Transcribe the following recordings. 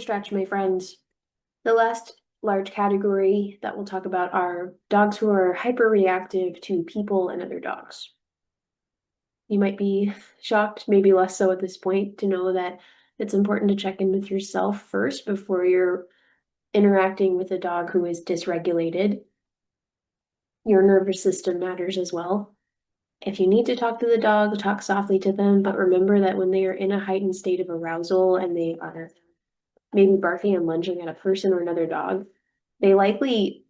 stretch, my friends. The last large category that we'll talk about are dogs who are hyperreactive to people and other dogs. You might be shocked, maybe less so at this point, to know that it's important to check in with yourself first before you're interacting with a dog who is dysregulated. Your nervous system matters as well. If you need to talk to the dog, talk softly to them, but remember that when they are in a heightened state of arousal and they are maybe barking and lunging at a person or another dog, they likely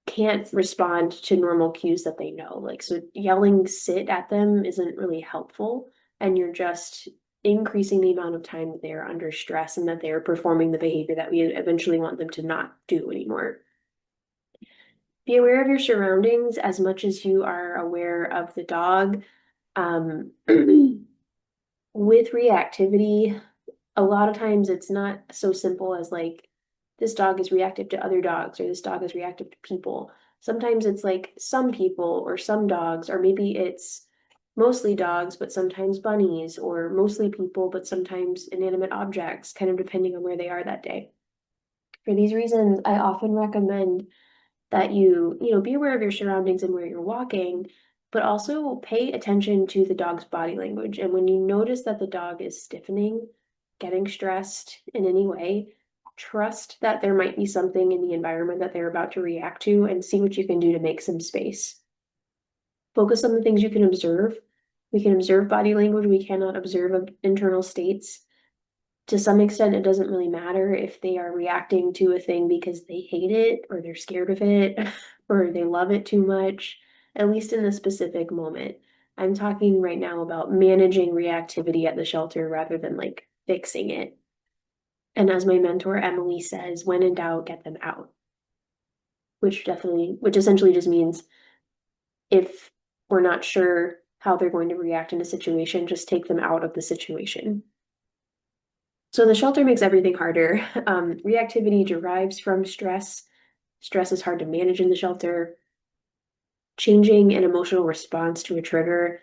can't respond to normal cues that they know. Like, so yelling sit at them isn't really helpful, and you're just increasing the amount of time that they are under stress and that they are performing the behavior that we eventually want them to not do anymore. Be aware of your surroundings as much as you are aware of the dog. Um, with reactivity, a lot of times it's not so simple as like this dog is reactive to other dogs or this dog is reactive to people. Sometimes it's like some people or some dogs, or maybe it's mostly dogs, but sometimes bunnies, or mostly people, but sometimes inanimate objects, kind of depending on where they are that day. For these reasons, I often recommend that you be aware of your surroundings and where you're walking, but also pay attention to the dog's body language. And when you notice that the dog is stiffening, getting stressed in any way, trust that there might be something in the environment that they're about to react to and see what you can do to make some space. Focus on the things you can observe. We can observe body language, we cannot observe internal states. To some extent, it doesn't really matter if they are reacting to a thing because they hate it or they're scared of it or they love it too much, at least in the specific moment. I'm talking right now about managing reactivity at the shelter rather than like fixing it. And as my mentor Emily says, when in doubt, get them out, which essentially just means if we're not sure how they're going to react in a situation, just take them out of the situation. So the shelter makes everything harder. Reactivity derives from stress. Stress is hard to manage in the shelter. Changing an emotional response to a trigger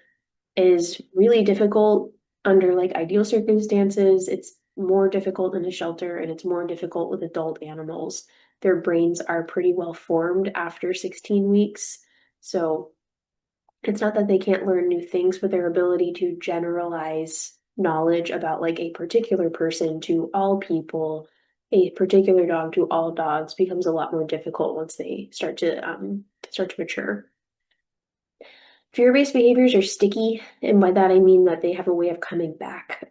is really difficult under like ideal circumstances. It's more difficult in a shelter and it's more difficult with adult animals. Their brains are pretty well formed after 16 weeks. So it's not that they can't learn new things, but their ability to generalize knowledge about like a particular person to all people, a particular dog to all dogs becomes a lot more difficult once they start to mature. Fear-based behaviors are sticky, and by that I mean that they have a way of coming back.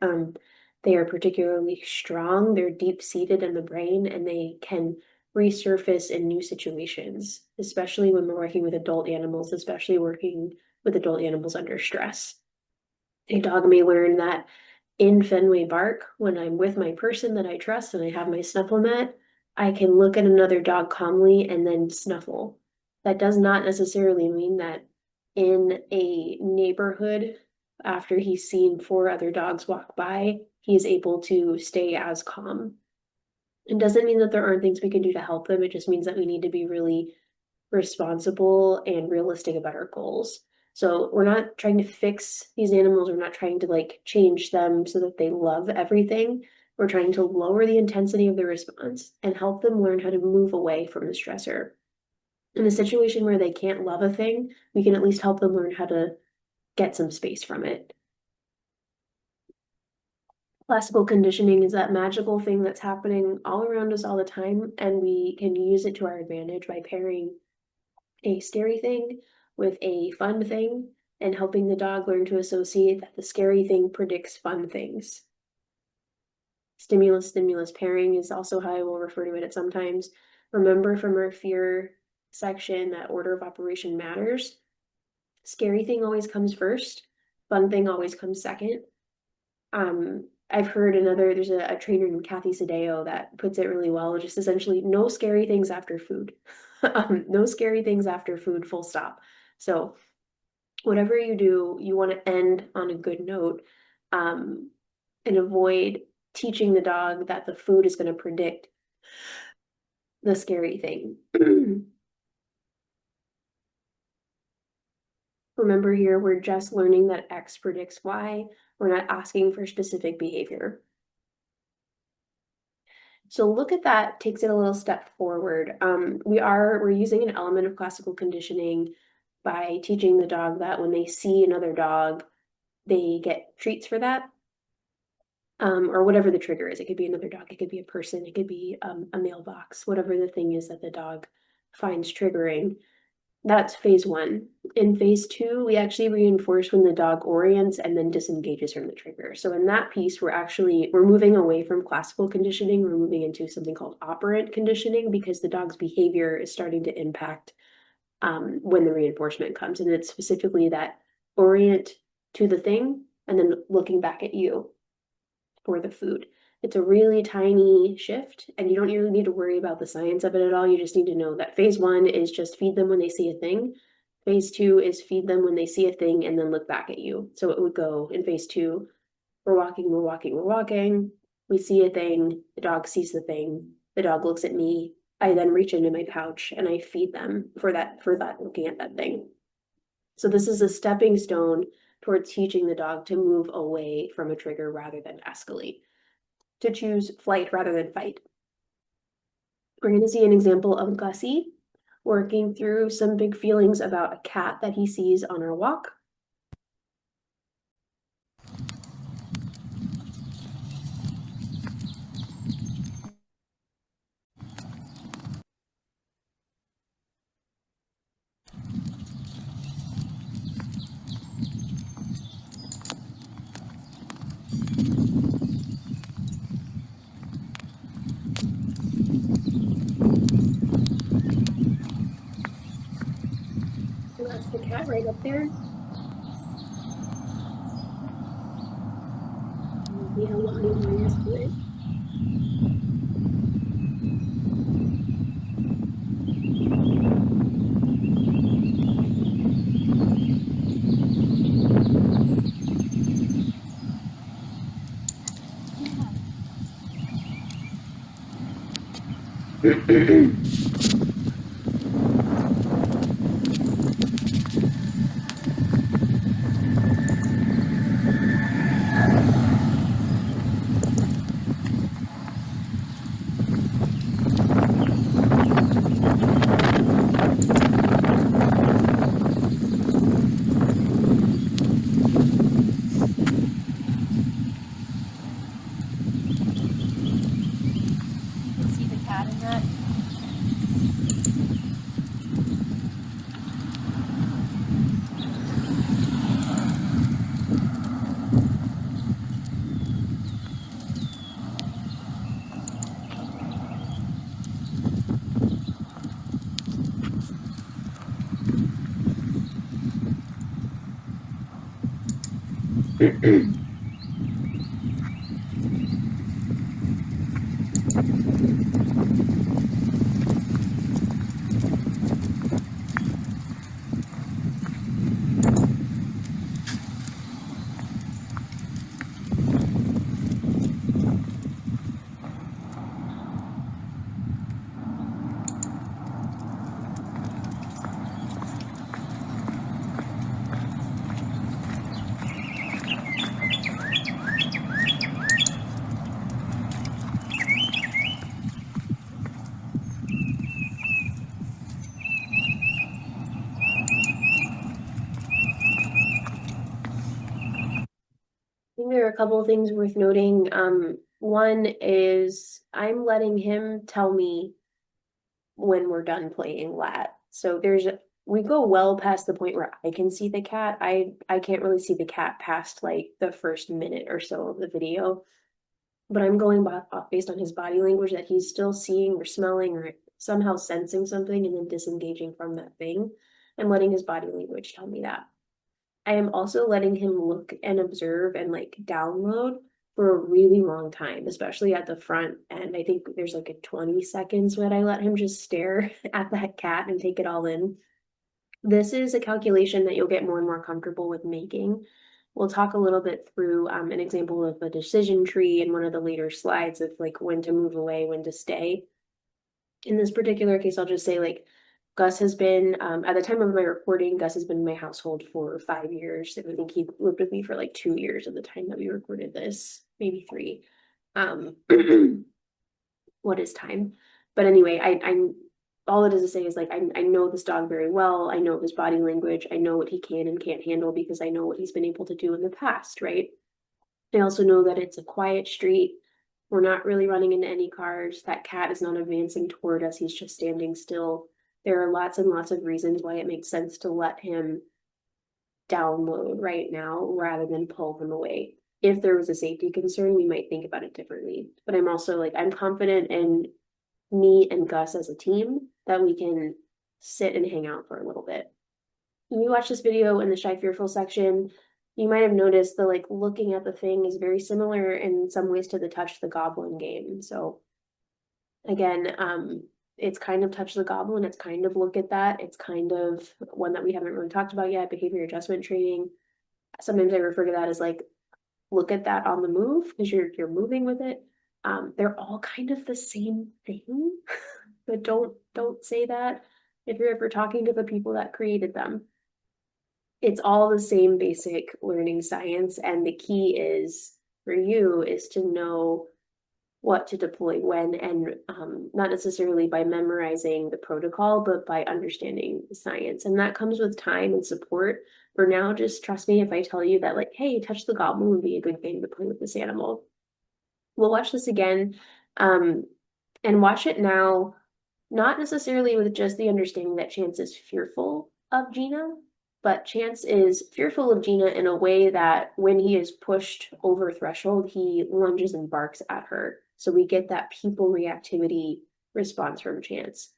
They are particularly strong, they're deep-seated in the brain, and they can resurface in new situations, especially when we're working with adult animals, especially working with adult animals under stress. A dog may learn that in Fenway Park, when I'm with my person that I trust and I have my snuffle mat, I can look at another dog calmly and then snuffle. That does not necessarily mean that in a neighborhood, after he's seen four other dogs walk by, he is able to stay as calm. It doesn't mean that there aren't things we can do to help them. It just means that we need to be really responsible and realistic about our goals. So we're not trying to fix these animals. We're not trying to like change them so that they love everything. We're trying to lower the intensity of the response and help them learn how to move away from the stressor. In a situation where they can't love a thing, we can at least help them learn how to get some space from it. Classical conditioning is that magical thing that's happening all around us all the time, and we can use it to our advantage by pairing a scary thing with a fun thing and helping the dog learn to associate that the scary thing predicts fun things. Stimulus pairing is also how I will refer to it at sometimes. Remember from our fear section that order of operation matters. Scary thing always comes first, fun thing always comes second. I've heard there's a trainer named Kathy Sadeo that puts it really well, just essentially no scary things after food. No scary things after food, full stop. So whatever you do, you want to end on a good note, and avoid teaching the dog that the food is going to predict the scary thing. Remember here, we're just learning that X predicts Y. We're not asking for specific behavior. So look at that takes it a little step forward. We're using an element of classical conditioning by teaching the dog that when they see another dog, they get treats for that. Or whatever the trigger is. It could be another dog, it could be a person, it could be a mailbox, whatever the thing is that the dog finds triggering. That's phase one. In phase two, we actually reinforce when the dog orients and then disengages from the trigger. So in that piece, we're moving away from classical conditioning. We're moving into something called operant conditioning because the dog's behavior is starting to impact when the reinforcement comes. And it's specifically that orient to the thing and then looking back at you for the food. It's a really tiny shift, and you don't really need to worry about the science of it at all. You just need to know that phase one is just feed them when they see a thing. Phase two is feed them when they see a thing and then look back at you. So it would go in phase two, we're walking, we're walking, we're walking. We see a thing, the dog sees the thing, the dog looks at me. I then reach into my pouch and I feed them for that looking at that thing. So this is a stepping stone towards teaching the dog to move away from a trigger rather than escalate, to choose flight rather than fight. We're going to see an example of Gussie working through some big feelings about a cat that he sees on our walk. So that's the cat right up there. See how long he wires to it. See the cat in that? I think there are a couple of things worth noting. One is I'm letting him tell me when we're done playing lat. So we go well past the point where I can see the cat. I can't really see the cat past like the first minute or so of the video, but I'm going off based on his body language that he's still seeing or smelling or somehow sensing something and then disengaging from that thing and letting his body language tell me that. I am also letting him look and observe and like download for a really long time, especially at the front end. I think there's like a 20 seconds when I let him just stare at that cat and take it all in. This is a calculation that you'll get more and more comfortable with making. We'll talk a little bit through an example of a decision tree in one of the later slides of like when to move away, when to stay. In this particular case, I'll just say like Gus has been, at the time of my recording, Gus has been in my household for 5 years. I think he lived with me for like 2 years at the time that we recorded this, maybe 3. what is time. But anyway, I all it is to say is like I know this dog very well. I know his body language. I know what he can and can't handle because I know what he's been able to do in the past, right? I also know that it's a quiet street. We're not really running into any cars. That cat is not advancing toward us. He's just standing still. There are lots and lots of reasons why it makes sense to let him download right now rather than pull him away. If there was a safety concern, we might think about it differently. But I'm also like, I'm confident in me and Gus as a team that we can sit and hang out for a little bit. When you watch this video in the Shy Fearful section, you might have noticed the like looking at the thing is very similar in some ways to the Touch the Goblin game. So again, it's kind of Touch the Goblin, it's kind of look at that, it's kind of one that we haven't really talked about yet, behavior adjustment training. Sometimes I refer to that as like look at that on the move because you're moving with it. They're all kind of the same thing, but don't say that if you're ever talking to the people that created them. It's all the same basic learning science, and the key is for you is to know what to deploy when, and not necessarily by memorizing the protocol, but by understanding the science. And that comes with time and support. For now, just trust me if I tell you that, like, hey, Touch the Goblin would be a good game to play with this animal. We'll watch this again, and watch it now, not necessarily with just the understanding that Chance is fearful of Gina, but Chance is fearful of Gina in a way that when he is pushed over threshold, he lunges and barks at her. So we get that people reactivity response from Chance.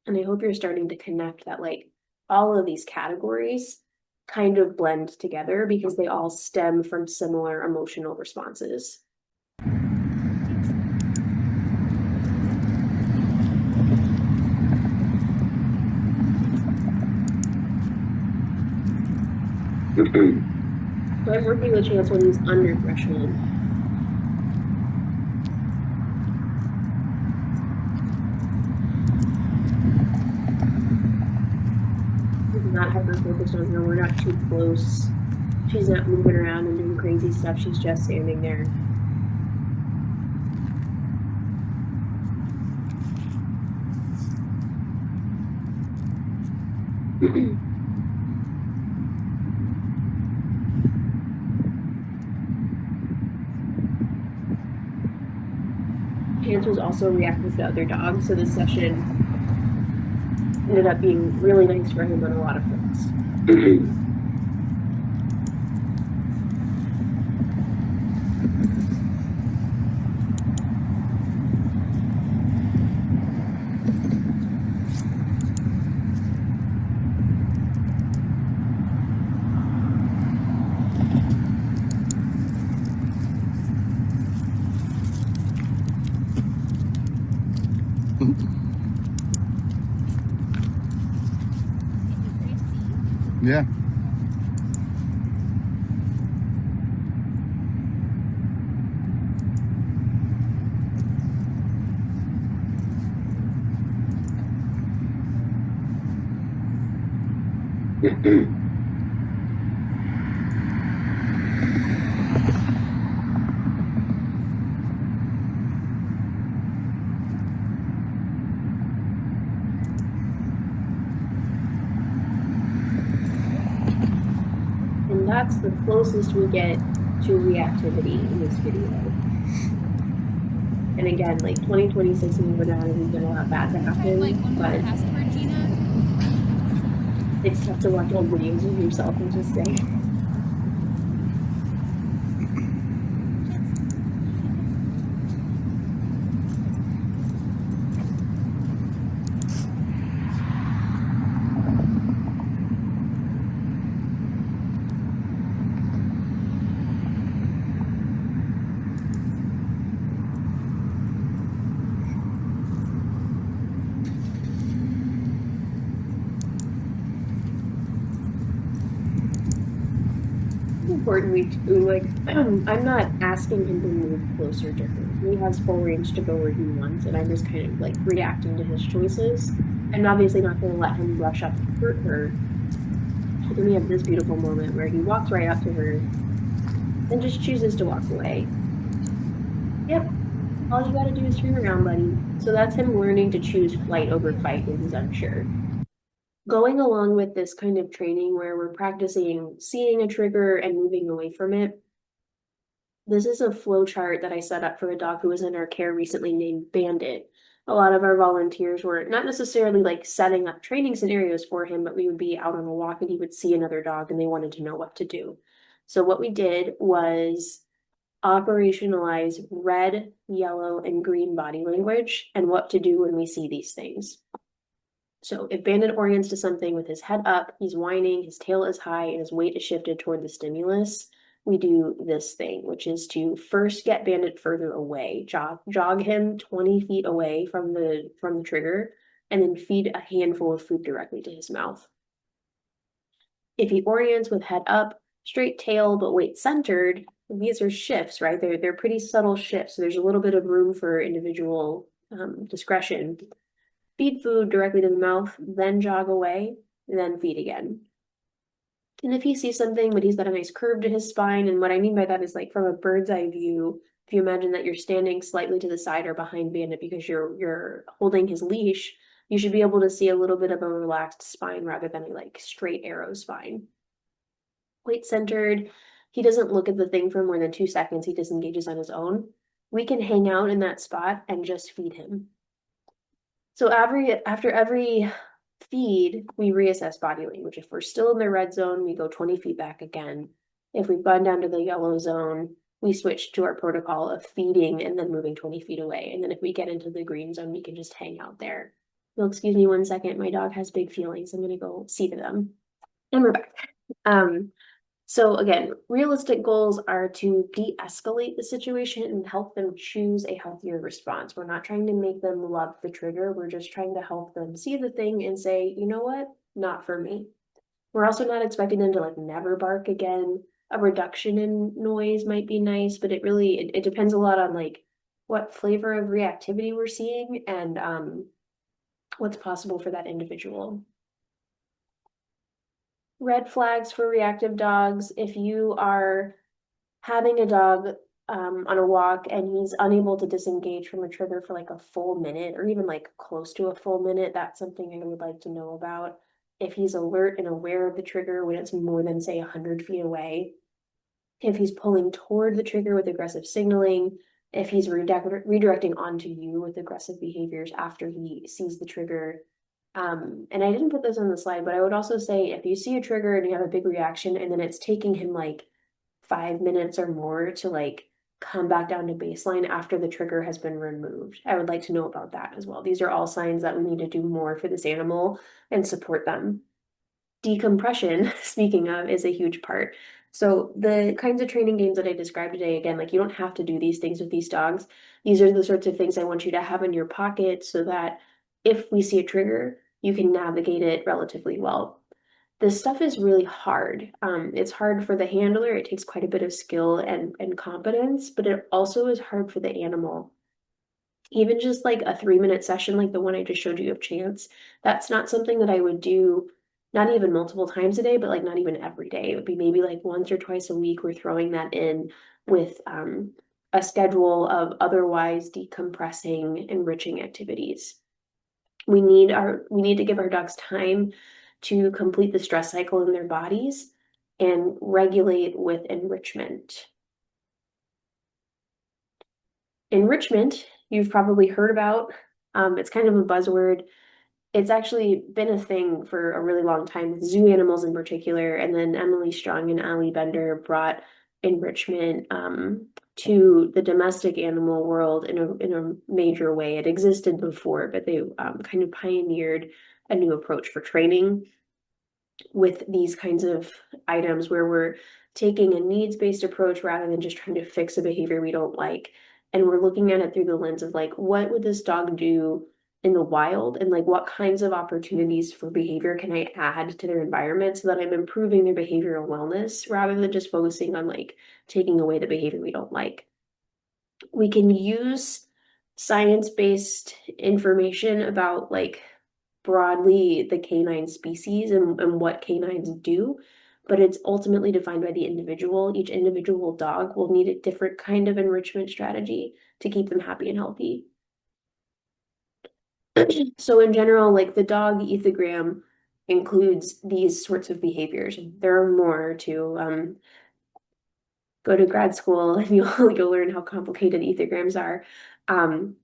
And I hope you're starting to connect that like all of these categories kind of blend together because they all stem from similar emotional responses. So I'm working with Chance when he's under threshold. He's not hyper focused on her. We're not too close. She's not moving around and doing crazy stuff. She's just standing there. Chance was also reactive to other dogs, so this session ended up being really nice for him on a lot of fronts. Yeah. And that's the closest we get to reactivity in this video. And again, like 2026 and we're not even gonna allow that to happen, Like one more but password, Gina. it's tough to watch old videos of yourself and just say, important we do, like, I'm not asking him to move closer to her. He has full range to go where he wants, and I'm just kind of like reacting to his choices. I'm obviously not going to let him rush up and hurt her. But then we have this beautiful moment where he walks right up to her and just chooses to walk away. Yep. All you gotta do is turn around, buddy. So that's him learning to choose flight over fight when he's unsure. Going along with this kind of training where we're practicing seeing a trigger and moving away from it, this is a flow chart that I set up for a dog who was in our care recently named Bandit. A lot of our volunteers were not necessarily like setting up training scenarios for him, but we would be out on a walk and he would see another dog and they wanted to know what to do. So what we did was operationalize red, yellow, and green body language and what to do when we see these things. So if Bandit orients to something with his head up, he's whining, his tail is high, and his weight is shifted toward the stimulus, we do this thing, which is to first get Bandit further away, jog him 20 feet away from the trigger, and then feed a handful of food directly to his mouth. If he orients with head up, straight tail, but weight centered, these are shifts, right? They're pretty subtle shifts. So there's a little bit of room for individual discretion. Feed food directly to the mouth, then jog away, then feed again. And if he sees something, but he's got a nice curve to his spine, and what I mean by that is like from a bird's eye view, if you imagine that you're standing slightly to the side or behind Bandit because you're holding his leash, you should be able to see a little bit of a relaxed spine rather than a like straight arrow spine. Weight centered, he doesn't look at the thing for more than 2 seconds, he disengages on his own. We can hang out in that spot and just feed him. So after every feed, we reassess body language. If we're still in the red zone, we go 20 feet back again. If we've gone down to the yellow zone, we switch to our protocol of feeding and then moving 20 feet away. And then if we get into the green zone, we can just hang out there. You'll excuse me 1 second. My dog has big feelings. I'm gonna go see to them. And we're back. So again, realistic goals are to de-escalate the situation and help them choose a healthier response. We're not trying to make them love the trigger. We're just trying to help them see the thing and say, you know what? Not for me. We're also not expecting them to like never bark again. A reduction in noise might be nice, but it depends a lot on like what flavor of reactivity we're seeing and what's possible for that individual. Red flags for reactive dogs. If you are having a dog on a walk and he's unable to disengage from a trigger for like a full minute or even like close to a full minute, that's something I would like to know about. If he's alert and aware of the trigger when it's more than, say, 100 feet away, if he's pulling toward the trigger with aggressive signaling, if he's redirecting onto you with aggressive behaviors after he sees the trigger. And I didn't put this on the slide, but I would also say if you see a trigger and you have a big reaction and then it's taking him like 5 minutes or more to like come back down to baseline after the trigger has been removed. I would like to know about that as well. These are all signs that we need to do more for this animal and support them. Decompression, speaking of, is a huge part. So the kinds of training games that I described today, again, like you don't have to do these things with these dogs. These are the sorts of things I want you to have in your pocket so that if we see a trigger, you can navigate it relatively well. This stuff is really hard. It's hard for the handler. It takes quite a bit of skill and competence, but it also is hard for the animal. Even just like a 3 minute session like the one I just showed you of Chance, that's not something that I would do, not even multiple times a day, but like not even every day. It would be maybe like once or twice a week. We're throwing that in with a schedule of otherwise decompressing, enriching activities. We need to give our dogs time to complete the stress cycle in their bodies and regulate with enrichment. Enrichment, you've probably heard about. It's kind of a buzzword. It's actually been a thing for a really long time with zoo animals in particular. And then Emily Strong and Ali Bender brought enrichment to the domestic animal world in a major way. It existed before, but they kind of pioneered a new approach for training with these kinds of items where we're taking a needs-based approach rather than just trying to fix a behavior we don't like. And we're looking at it through the lens of like, what would this dog do in the wild? And like, what kinds of opportunities for behavior can I add to their environment so that I'm improving their behavioral wellness rather than just focusing on like taking away the behavior we don't like. We can use science-based information about like broadly the canine species and what canines do. but it's ultimately defined by the individual. Each individual dog will need a different kind of enrichment strategy to keep them happy and healthy. So in general, like the dog ethogram includes these sorts of behaviors. There are more to go to grad school and you'll learn how complicated ethograms are. Um,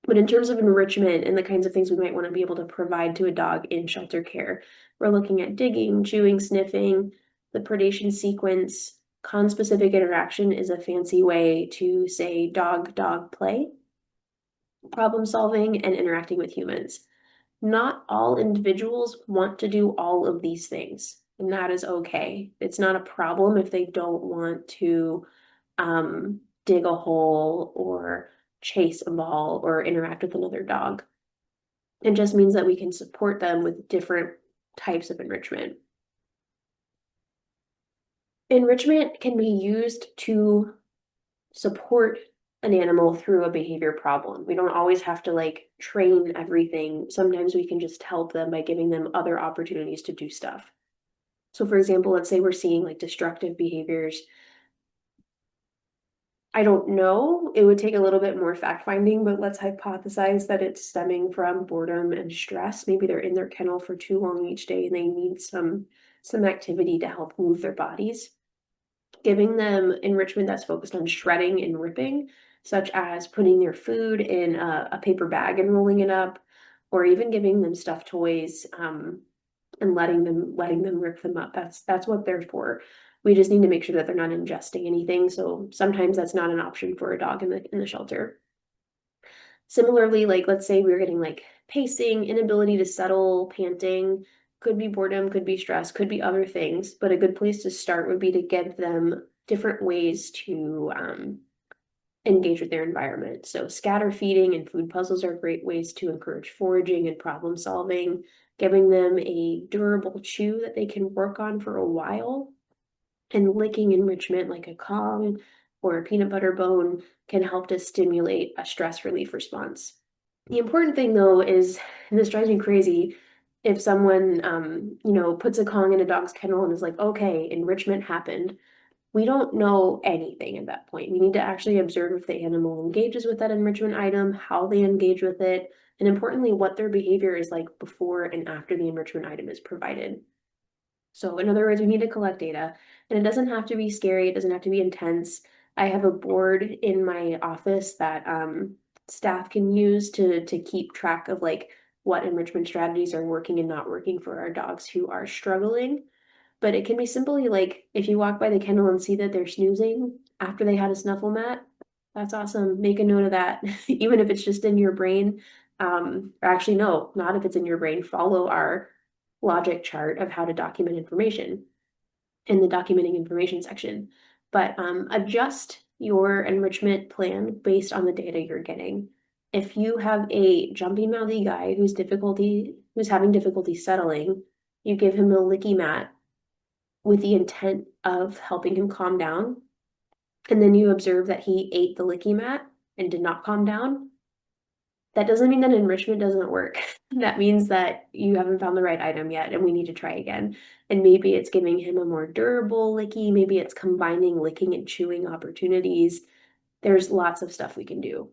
but in terms of enrichment and the kinds of things we might want to be able to provide to a dog in shelter care, we're looking at digging, chewing, sniffing, the predation sequence. Conspecific interaction is a fancy way to say dog play, problem solving, and interacting with humans. Not all individuals want to do all of these things, and that is okay. It's not a problem if they don't want to dig a hole or chase a ball or interact with another dog. It just means that we can support them with different types of enrichment. Enrichment can be used to support an animal through a behavior problem. We don't always have to like train everything. Sometimes we can just help them by giving them other opportunities to do stuff. So for example, let's say we're seeing like destructive behaviors. I don't know. It would take a little bit more fact finding, but let's hypothesize that it's stemming from boredom and stress. Maybe they're in their kennel for too long each day and they need some activity to help move their bodies. Giving them enrichment that's focused on shredding and ripping, such as putting their food in a paper bag and rolling it up, or even giving them stuffed toys and letting them rip them up. That's what they're for. We just need to make sure that they're not ingesting anything. So sometimes that's not an option for a dog in the shelter. Similarly, like let's say we're getting like pacing, inability to settle, panting, could be boredom, could be stress, could be other things, but a good place to start would be to give them different ways to engage with their environment. So scatter feeding and food puzzles are great ways to encourage foraging and problem solving, giving them a durable chew that they can work on for a while, and licking enrichment like a Kong or a peanut butter bone can help to stimulate a stress relief response. The important thing though is, and this drives me crazy, if someone puts a Kong in a dog's kennel and is like, okay, enrichment happened, we don't know anything at that point. We need to actually observe if the animal engages with that enrichment item, how they engage with it, and importantly, what their behavior is like before and after the enrichment item is provided. So in other words, we need to collect data, and it doesn't have to be scary. It doesn't have to be intense. I have a board in my office that staff can use to keep track of like what enrichment strategies are working and not working for our dogs who are struggling. But it can be simply like if you walk by the kennel and see that they're snoozing after they had a snuffle mat, that's awesome. Make a note of that, even if it's just in your brain. Or actually, no, not if it's in your brain. Follow our logic chart of how to document information in the documenting information section. But adjust your enrichment plan based on the data you're getting. If you have a jumpy mouthy guy who's having difficulty settling, you give him a licky mat with the intent of helping him calm down, and then you observe that he ate the licky mat and did not calm down, that doesn't mean that enrichment doesn't work. That means that you haven't found the right item yet and we need to try again. And maybe it's giving him a more durable licky, maybe it's combining licking and chewing opportunities. There's lots of stuff we can do.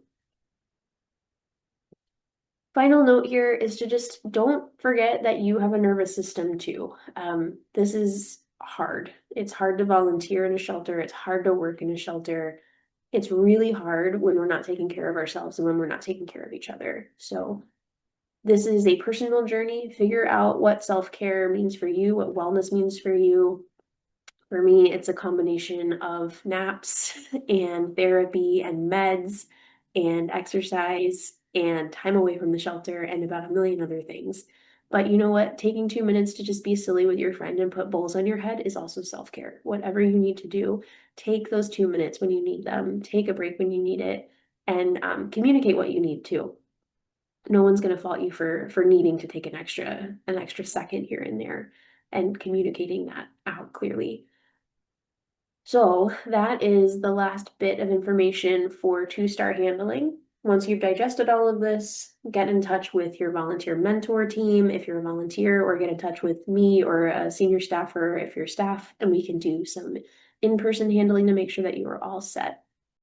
Final note here is to just don't forget that you have a nervous system too. This is hard. It's hard to volunteer in a shelter. It's hard to work in a shelter. It's really hard when we're not taking care of ourselves and when we're not taking care of each other. So this is a personal journey. Figure out what self-care means for you, what wellness means for you. For me, it's a combination of naps and therapy and meds and exercise and time away from the shelter and about a million other things. But you know what? Taking 2 minutes to just be silly with your friend and put bowls on your head is also self-care. Whatever you need to do, take those 2 minutes when you need them, take a break when you need it, and communicate what you need to. No one's going to fault you for needing to take an extra second here and there and communicating that out clearly. So that is the last bit of information for 2-star handling. Once you've digested all of this, get in touch with your volunteer mentor team if you're a volunteer, or get in touch with me or a senior staffer if you're staff, and we can do some in-person handling to make sure that you are all set.